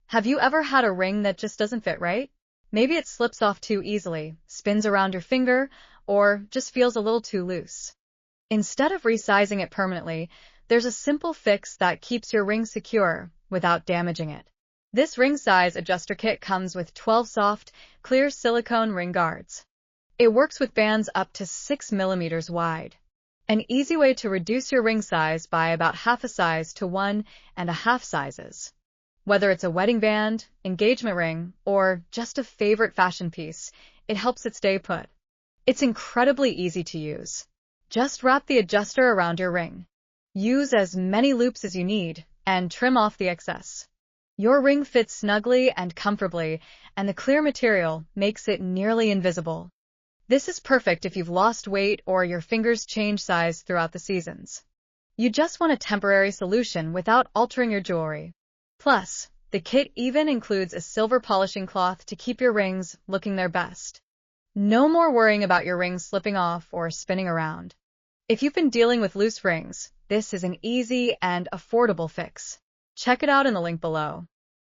Have you ever had a ring that just doesn't fit right? Maybe it slips off too easily, spins around your finger, or just feels a little too loose. Instead of resizing it permanently, there's a simple fix that keeps your ring secure without damaging it. This ring size adjuster kit comes with 12 soft, clear silicone ring guards. It works with bands up to 6 millimeters wide. An easy way to reduce your ring size by about half a size to 1.5 sizes. Whether it's a wedding band, engagement ring, or just a favorite fashion piece, it helps it stay put. It's incredibly easy to use. Just wrap the adjuster around your ring. Use as many loops as you need, and trim off the excess. Your ring fits snugly and comfortably, and the clear material makes it nearly invisible. This is perfect if you've lost weight or your fingers change size throughout the seasons. You just want a temporary solution without altering your jewelry. Plus, the kit even includes a silver polishing cloth to keep your rings looking their best. No more worrying about your rings slipping off or spinning around. If you've been dealing with loose rings, this is an easy and affordable fix. Check it out in the link below.